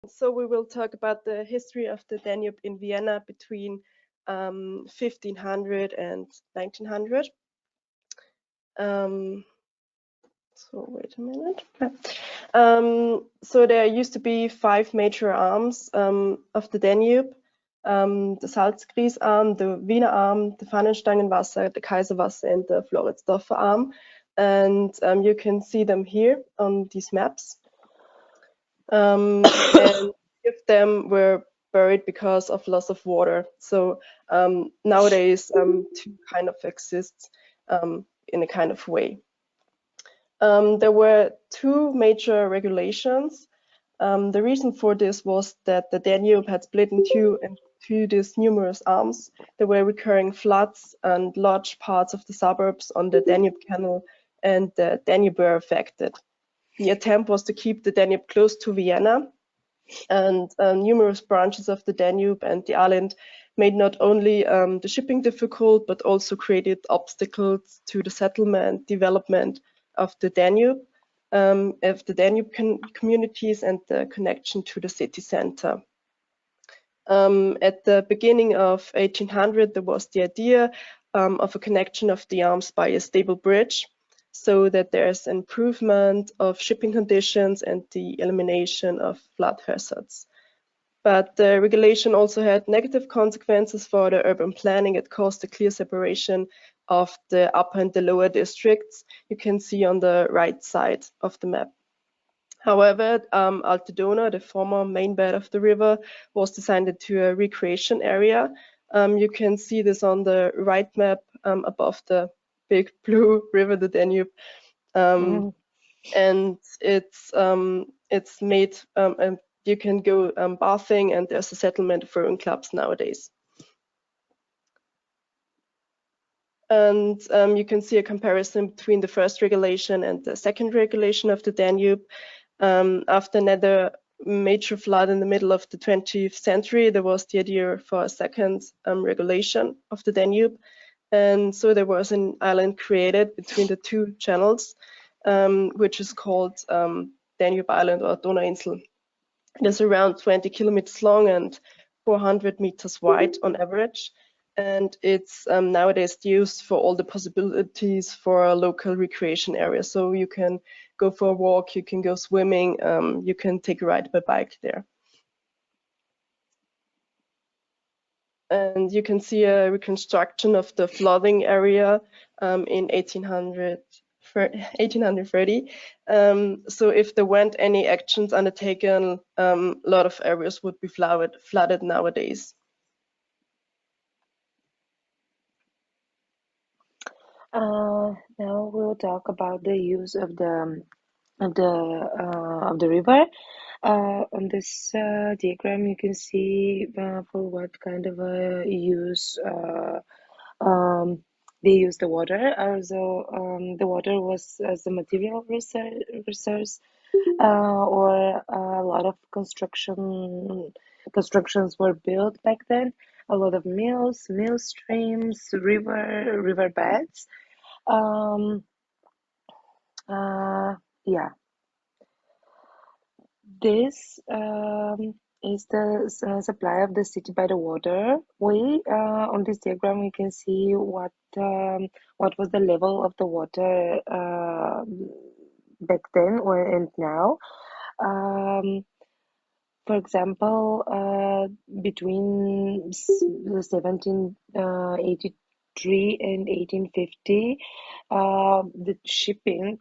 So we will talk about the history of the Danube in Vienna between 1500 and 1900. So wait a minute. So there used to be 5 major arms of the Danube. The Salzgries arm, the Wiener arm, the Fahnenstangenwasser, the Kaiserwasser, and the Floridsdorfer arm. And you can see them here on these maps. And if them were buried because of loss of water. So nowadays, 2 kind of exist in a kind of way. There were 2 major regulations. The reason for this was that the Danube had split into these numerous arms. There were recurring floods, and large parts of the suburbs on the Danube Canal and the Danube were affected. The attempt was to keep the Danube close to Vienna, and numerous branches of the Danube and the island made not only the shipping difficult, but also created obstacles to the settlement development of the Danube, communities and the connection to the city center. At the beginning of 1800, there was the idea of a connection of the arms by a stable bridge, so that there's improvement of shipping conditions and the elimination of flood hazards. But the regulation also had negative consequences for the urban planning. It caused a clear separation of the upper and the lower districts. You can see on the right side of the map. However, Alte Donau, the former main bed of the river, was designed into a recreation area. You can see this on the right map above the big blue river, the Danube. And it's made, you can go bathing, and there's a settlement of rowing clubs nowadays. And you can see a comparison between the first regulation and the second regulation of the Danube. After another major flood in the middle of the 20th century, there was the idea for a second regulation of the Danube. And so there was an island created between the 2 channels, which is called Danube Island or Donauinsel. It is around 20 kilometers long and 400 meters wide on average. And it's nowadays used for all the possibilities for a local recreation area. So you can go for a walk, you can go swimming, you can take a ride by bike there. And you can see a reconstruction of the flooding area in 1830. So if there weren't any actions undertaken, a lot of areas would be flooded nowadays. Now we'll talk about the use of the river. On this diagram, you can see for what kind of a use they use the water. Also, the water was as a material resource, or a lot of constructions were built back then. A lot of mills, mill streams, river beds. Yeah. This is the supply of the city by the water. We on this diagram we can see what was the level of the water back then or and now. For example, between 1783 and 1850, the shipping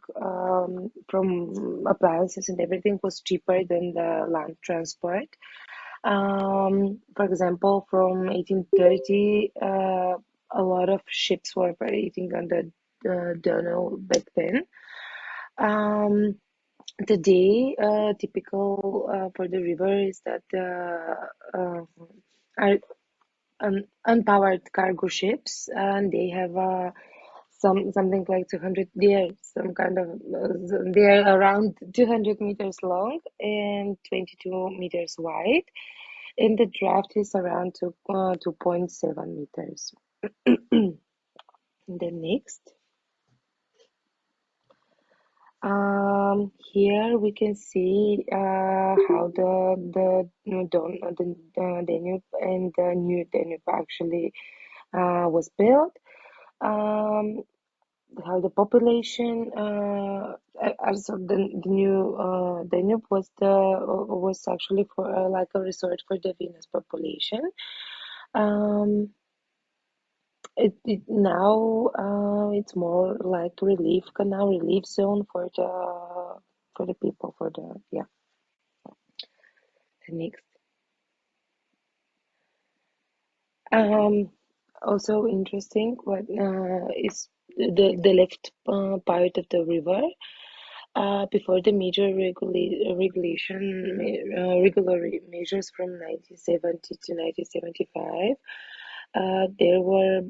from appliances and everything was cheaper than the land transport. For example, from 1830, a lot of ships were operating on the Donau back then. Today, typical for the river is that are unpowered cargo ships, and they have something like 200. They're some kind of they're around 200 meters long and 22 meters wide, and the draft is around 2.7 meters. The next. Here we can see how the Danube and the new Danube actually was built. Um, how the population as of the new Danube was actually for like a resort for the Venus population. Um, it now it's more like relief zone for the people for the yeah the next. Um, Also interesting what is the left part of the river. Before the major regular measures from 1970 to 1975, there were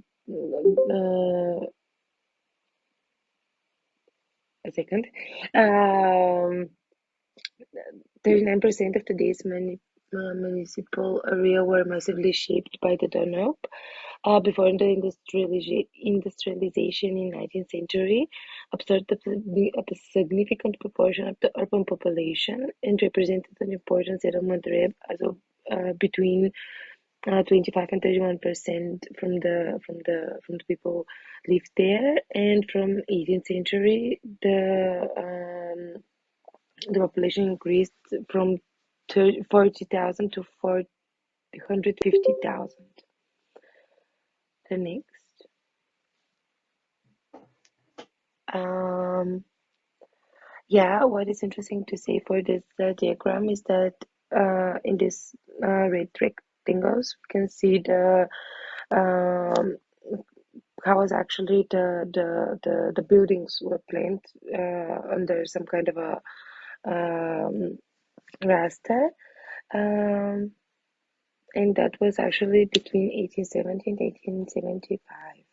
a second. Um, 39% of today's municipal area were massively shaped by the Danube. Before the industrialization in 19th century, absorbed a significant proportion of the urban population and represented an important settlement web as of between 25 and 31% from the people lived there. And from 18th century, the population increased from 40,000 to 450,000. The next. Um, yeah, what is interesting to say for this diagram is that in this red rectangles, we can see the um, how was actually the buildings were planned under some kind of a raster. Um, and that was actually between 1870 and 1875.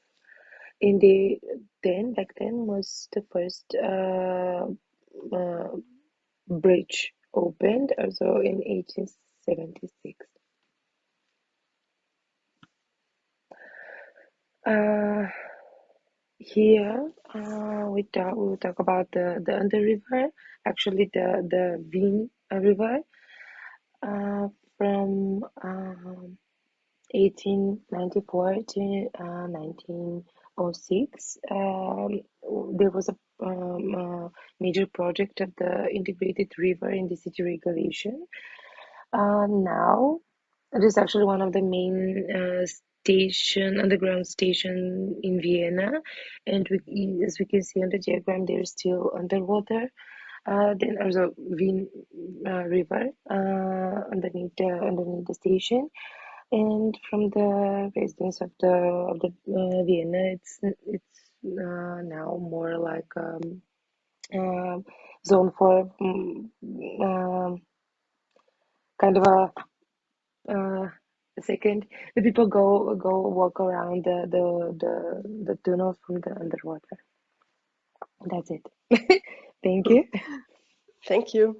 In the back then was the first uh, bridge opened, also in 1876. Uh, Here we will talk about the under river, actually the Vin River, from 1894 to 1906. There was a major project of the integrated river in the city regulation. Now, it is actually one of the main underground station in Vienna, and as we can see on the diagram, they're still underwater. Then there's a Vin River underneath the station, and from the residents of the Vienna, it's now more like um, zone for kind of a second. The people go walk around the tunnel from the underwater. That's it. Thank you. Thank you.